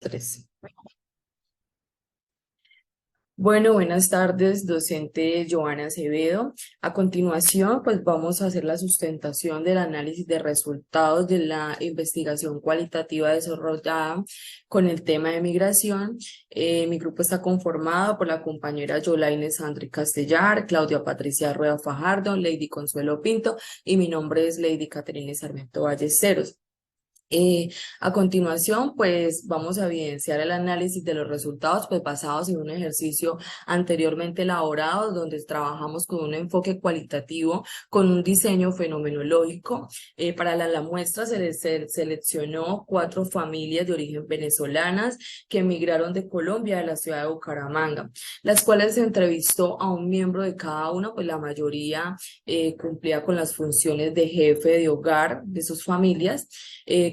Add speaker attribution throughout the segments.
Speaker 1: Tres. Bueno, buenas tardes, docente Joana Acevedo. A continuación, pues vamos a hacer la sustentación del análisis de resultados de la investigación cualitativa desarrollada con el tema de migración. Mi grupo está conformado por la compañera Yolaine Sandri Castellar, Claudia Patricia Rueda Fajardo, Lady Consuelo Pinto y mi nombre es Lady Caterine Sarmiento Ballesteros. A continuación, pues vamos a evidenciar el análisis de los resultados, pues basados en un ejercicio anteriormente elaborado, donde trabajamos con un enfoque cualitativo, con un diseño fenomenológico. Para la muestra se seleccionó 4 familias de origen venezolanas que emigraron de Colombia a la ciudad de Bucaramanga, las cuales se entrevistó a un miembro de cada uno, pues la mayoría cumplía con las funciones de jefe de hogar de sus familias.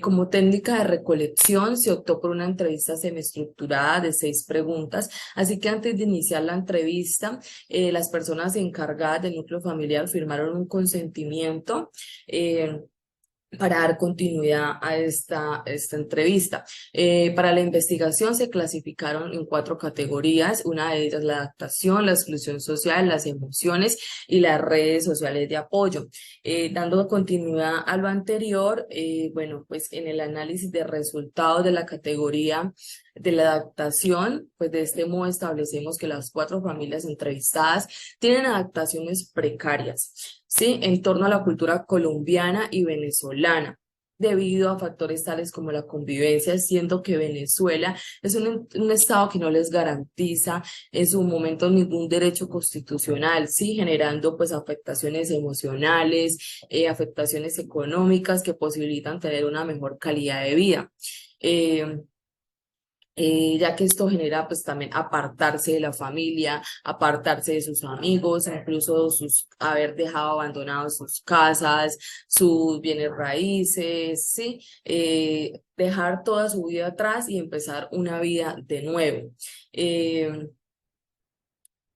Speaker 1: Como técnica de recolección, se optó por una entrevista semiestructurada de 6 preguntas, así que antes de iniciar la entrevista, las personas encargadas del núcleo familiar firmaron un consentimiento. eh, para dar continuidad a esta entrevista. Para la investigación se clasificaron en 4 categorías, una de ellas la adaptación, la exclusión social, las emociones y las redes sociales de apoyo. Dando continuidad a lo anterior, bueno, pues en el análisis de resultados de la categoría de la adaptación, pues de este modo establecemos que las 4 familias entrevistadas tienen adaptaciones precarias. ¿Sí? En torno a la cultura colombiana y venezolana, debido a factores tales como la convivencia, siendo que Venezuela es un estado que no les garantiza en su momento ningún derecho constitucional, ¿sí? Generando pues afectaciones emocionales, afectaciones económicas que posibilitan tener una mejor calidad de vida. Eh, ya que esto genera pues también apartarse de la familia, apartarse de sus amigos, incluso haber dejado abandonados sus casas, sus bienes raíces, ¿sí? Dejar toda su vida atrás y empezar una vida de nuevo. Eh,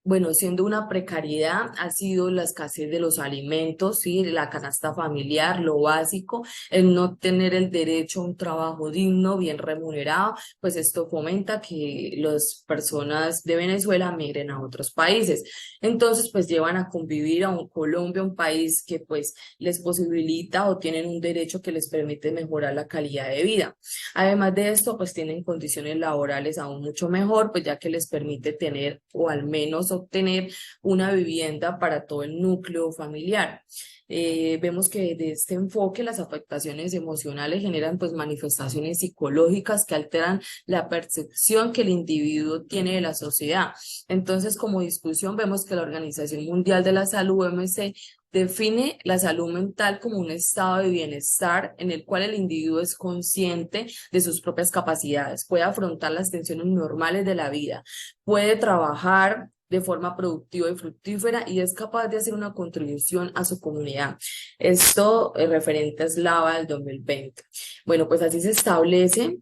Speaker 1: bueno, siendo una precariedad, ha sido la escasez de los alimentos, ¿sí? La canasta familiar, lo básico, el no tener el derecho a un trabajo digno, bien remunerado, pues esto fomenta que las personas de Venezuela migren a otros países. Entonces, pues llevan a convivir a un Colombia, un país que pues les posibilita o tienen un derecho que les permite mejorar la calidad de vida. Además de esto, pues tienen condiciones laborales aún mucho mejor, pues ya que les permite tener o al menos obtener una vivienda para todo el núcleo familiar. Vemos que de este enfoque las afectaciones emocionales generan pues manifestaciones psicológicas que alteran la percepción que el individuo tiene de la sociedad. Entonces, como discusión, vemos que la Organización Mundial de la Salud, OMS, define la salud mental como un estado de bienestar en el cual el individuo es consciente de sus propias capacidades, puede afrontar las tensiones normales de la vida, puede trabajar de forma productiva y fructífera y es capaz de hacer una contribución a su comunidad. Esto referente a Slava del 2020. Bueno, pues así se establece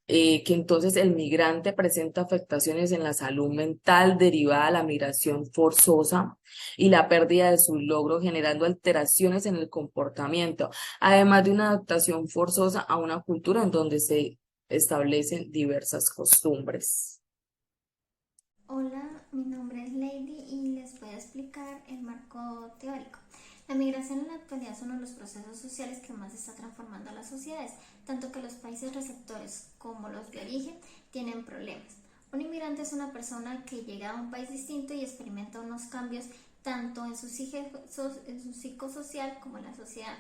Speaker 1: que entonces el migrante presenta afectaciones en la salud mental derivada de la migración forzosa y la pérdida de sus logros, generando alteraciones en el comportamiento, además de una adaptación forzosa a una cultura en donde se establecen diversas costumbres.
Speaker 2: Hola, mi nombre es Lady y les voy a explicar el marco teórico. La migración en la actualidad es uno de los procesos sociales que más está transformando a las sociedades, tanto que los países receptores como los de origen tienen problemas. Un inmigrante es una persona que llega a un país distinto y experimenta unos cambios tanto en su psicosocial como en la sociedad.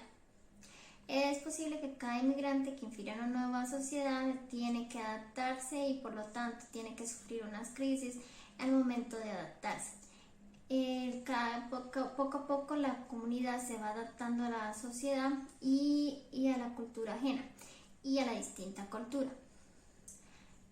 Speaker 2: Es posible que cada inmigrante que infiltra en una nueva sociedad tiene que adaptarse y por lo tanto tiene que sufrir unas crisis al momento de adaptarse. Poco a poco la comunidad se va adaptando a la sociedad y a la cultura ajena y a la distinta cultura.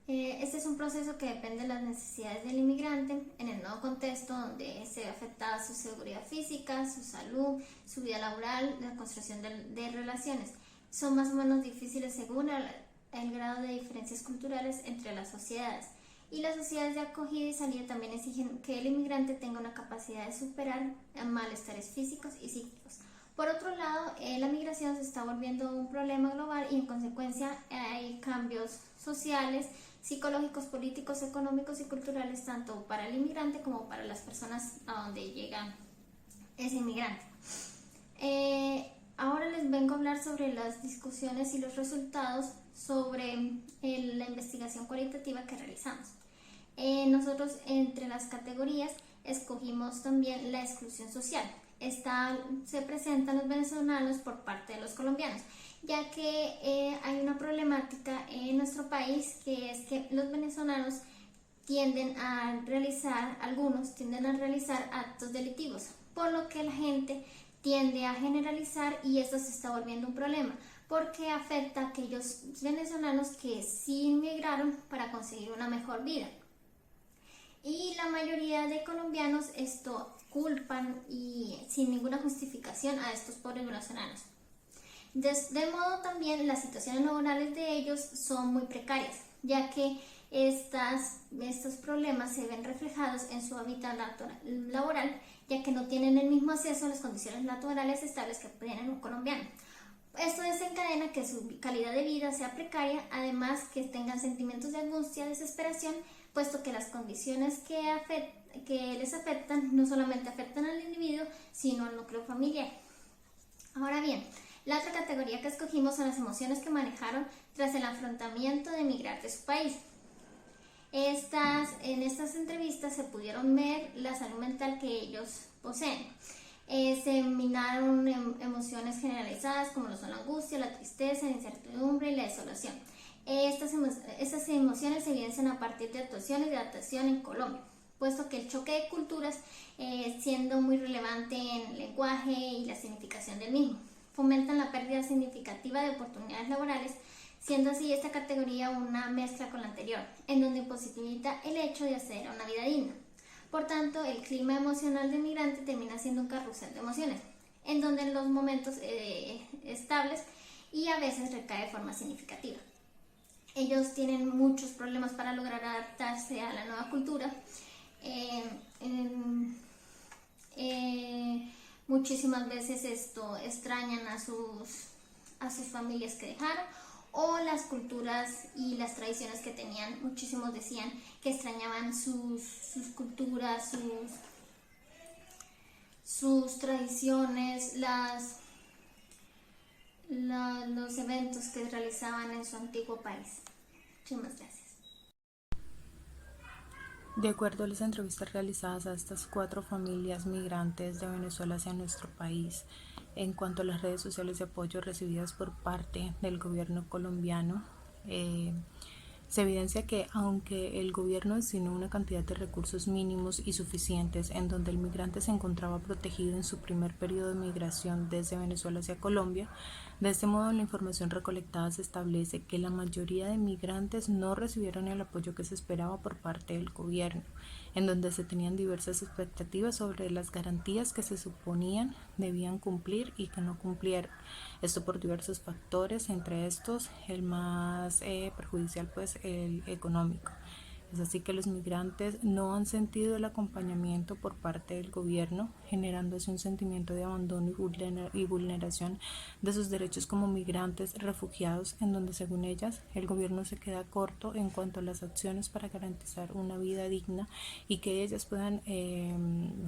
Speaker 2: Este es un proceso que depende de las necesidades del inmigrante en el nuevo contexto donde se ve afectada su seguridad física, su salud, su vida laboral, la construcción de relaciones. Son más o menos difíciles según el grado de diferencias culturales entre las sociedades. Y las sociedades de acogida y salida también exigen que el inmigrante tenga una capacidad de superar malestares físicos y psíquicos. Por otro lado, la migración se está volviendo un problema global y en consecuencia hay cambios sociales, psicológicos, políticos, económicos y culturales, tanto para el inmigrante como para las personas a donde llega ese inmigrante. Ahora les vengo a hablar sobre las discusiones y los resultados sobre la investigación cualitativa que realizamos. Nosotros entre las categorías escogimos también la exclusión social. Esta se presenta en los venezolanos por parte de los colombianos, ya que hay una problemática en nuestro país, que es que los venezolanos algunos tienden a realizar actos delictivos, por lo que la gente tiende a generalizar y esto se está volviendo un problema porque afecta a aquellos venezolanos que sí inmigraron para conseguir una mejor vida. Y la mayoría de colombianos esto culpan y sin ninguna justificación a estos pobres venezolanos. De modo también las situaciones laborales de ellos son muy precarias, ya que estos problemas se ven reflejados en su hábitat laboral, ya que no tienen el mismo acceso a las condiciones laborales estables que tienen un colombiano. Esto desencadena que su calidad de vida sea precaria, además que tengan sentimientos de angustia, desesperación, puesto que las condiciones que les afectan no solamente afectan al individuo, sino al núcleo familiar. Ahora bien, la otra categoría que escogimos son las emociones que manejaron tras el afrontamiento de emigrar de su país. En estas entrevistas se pudieron ver la salud mental que ellos poseen. Se minaron emociones generalizadas como lo son la angustia, la tristeza, la incertidumbre y la desolación. Estas emociones se evidencian a partir de actuaciones de adaptación en Colombia, puesto que el choque de culturas siendo muy relevante en el lenguaje y la significación del mismo, fomentan la pérdida significativa de oportunidades laborales, siendo así esta categoría una mezcla con la anterior, en donde posibilita el hecho de acceder a una vida digna. Por tanto, el clima emocional del migrante termina siendo un carrusel de emociones, en donde en los momentos estables y a veces recae de forma significativa. Ellos tienen muchos problemas para lograr adaptarse a la nueva cultura. Muchísimas veces esto extrañan a sus familias que dejaron o las culturas y las tradiciones que tenían. Muchísimos decían que extrañaban sus culturas, sus tradiciones, los eventos que realizaban en su antiguo país. Muchísimas gracias.
Speaker 3: De acuerdo a las entrevistas realizadas a estas 4 familias migrantes de Venezuela hacia nuestro país, en cuanto a las redes sociales de apoyo recibidas por parte del gobierno colombiano, se evidencia que aunque el gobierno destinó una cantidad de recursos mínimos y suficientes en donde el migrante se encontraba protegido en su primer periodo de migración desde Venezuela hacia Colombia, de este modo en la información recolectada se establece que la mayoría de migrantes no recibieron el apoyo que se esperaba por parte del gobierno, en donde se tenían diversas expectativas sobre las garantías que se suponían debían cumplir y que no cumplieron. Esto por diversos factores, entre estos el más perjudicial pues el económico. Es así que los migrantes no han sentido el acompañamiento por parte del gobierno, generándose un sentimiento de abandono y vulneración de sus derechos como migrantes refugiados, en donde según ellas el gobierno se queda corto en cuanto a las acciones para garantizar una vida digna y que ellas puedan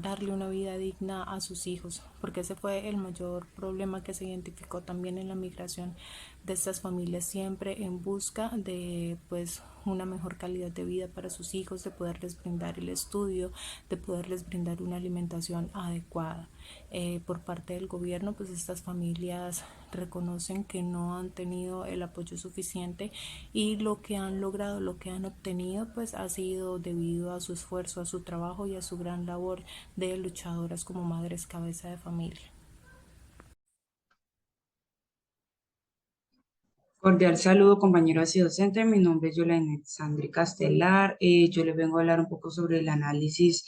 Speaker 3: darle una vida digna a sus hijos, porque ese fue el mayor problema que se identificó también en la migración de estas familias, siempre en busca de pues una mejor calidad de vida para sus hijos, de poderles brindar el estudio, de poderles brindar una alimentación adecuada. Por parte del gobierno, pues estas familias reconocen que no han tenido el apoyo suficiente y lo que han logrado, lo que han obtenido, pues ha sido debido a su esfuerzo, a su trabajo y a su gran labor de luchadoras como madres cabeza de familia.
Speaker 4: Cordial saludo, compañeros y docentes. Mi nombre es Yolanda Sandri Castelar. Yo les vengo a hablar un poco sobre el análisis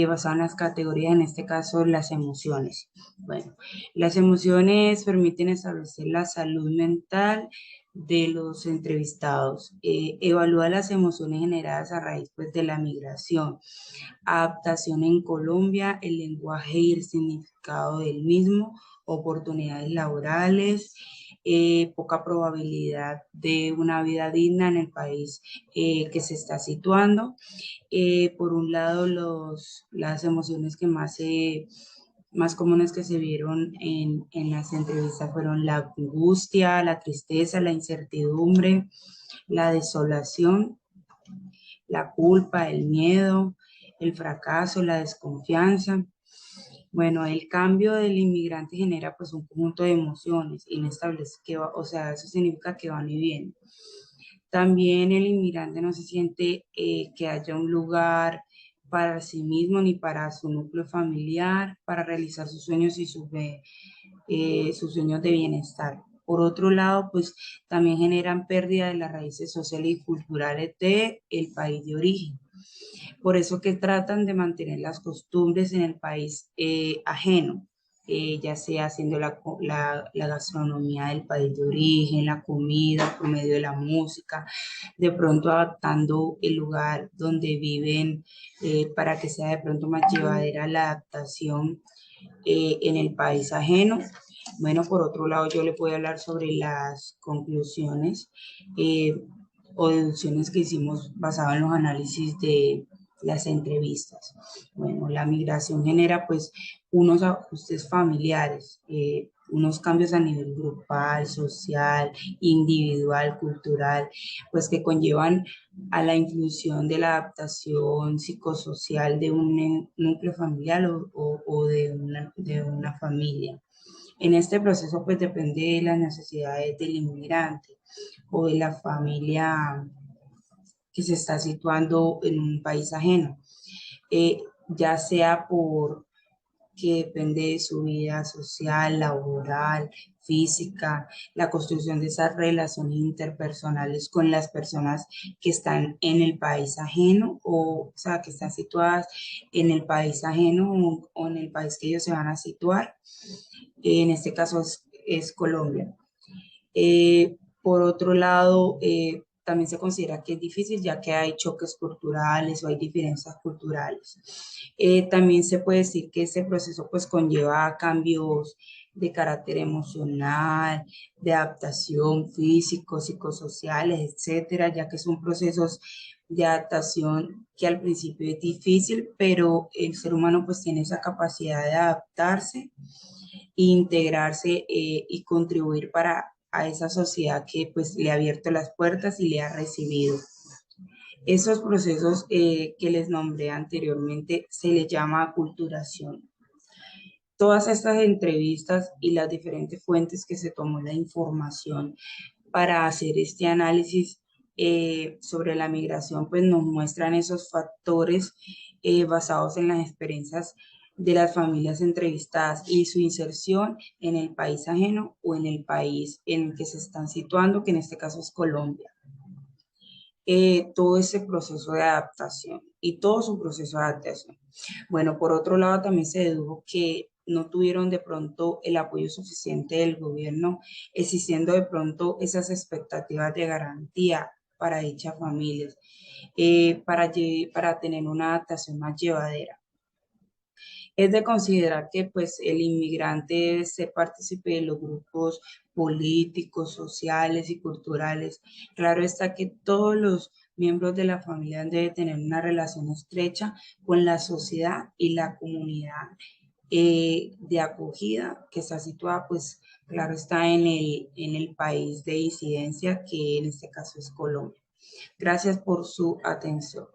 Speaker 4: basado en las categorías, en este caso las emociones. Bueno, las emociones permiten establecer la salud mental de los entrevistados. Evalúa las emociones generadas a raíz pues, de la migración, adaptación en Colombia, el lenguaje y el significado del mismo, oportunidades laborales, poca probabilidad de una vida digna en el país que se está situando. Por un lado, las emociones que más comunes que se vieron en las entrevistas fueron la angustia, la tristeza, la incertidumbre, la desolación, la culpa, el miedo, el fracaso, la desconfianza. Bueno, el cambio del inmigrante genera pues un conjunto de emociones inestables o sea, eso significa que van y vienen. También el inmigrante no se siente que haya un lugar para sí mismo ni para su núcleo familiar, para realizar sus sueños y sus sueños de bienestar. Por otro lado, pues también generan pérdida de las raíces sociales y culturales del país de origen. Por eso que tratan de mantener las costumbres en el país ajeno, ya sea haciendo la gastronomía del país de origen, la comida por medio de la música, de pronto adaptando el lugar donde viven para que sea de pronto más llevadera la adaptación en el país ajeno. Bueno, por otro lado, yo le voy a hablar sobre las conclusiones o deducciones que hicimos basado en los análisis de las entrevistas. Bueno, la migración genera pues unos ajustes familiares, unos cambios a nivel grupal, social, individual, cultural, pues que conllevan a la inclusión de la adaptación psicosocial de un núcleo familiar o de una familia. En este proceso, pues depende de las necesidades del inmigrante o de la familia que se está situando en un país ajeno, ya sea por que depende de su vida social, laboral, física, la construcción de esas relaciones interpersonales con las personas que están en el país ajeno, o sea, que están situadas en el país ajeno o en el país que ellos se van a situar. En este caso es Colombia. Por otro lado, también se considera que es difícil ya que hay choques culturales o hay diferencias culturales. También se puede decir que este proceso pues conlleva cambios de carácter emocional, de adaptación físico, psicosociales, etcétera, ya que son procesos de adaptación que al principio es difícil, pero el ser humano pues tiene esa capacidad de adaptarse, integrarse y contribuir para a esa sociedad que pues le ha abierto las puertas y le ha recibido. Esos procesos que les nombré anteriormente se les llama aculturación. Todas estas entrevistas y las diferentes fuentes que se tomó la información para hacer este análisis sobre la migración, pues nos muestran esos factores basados en las experiencias de las familias entrevistadas y su inserción en el país ajeno o en el país en el que se están situando, que en este caso es Colombia. Todo ese proceso de adaptación y todo su proceso de adaptación. Bueno, por otro lado, también se dedujo que no tuvieron de pronto el apoyo suficiente del gobierno, existiendo de pronto esas expectativas de garantía para dichas familias, para tener una adaptación más llevadera. Es de considerar que pues el inmigrante debe ser partícipe de los grupos políticos, sociales y culturales. Claro está que todos los miembros de la familia deben tener una relación estrecha con la sociedad y la comunidad de acogida que está situada, pues claro está en el país de incidencia, que en este caso es Colombia. Gracias por su atención.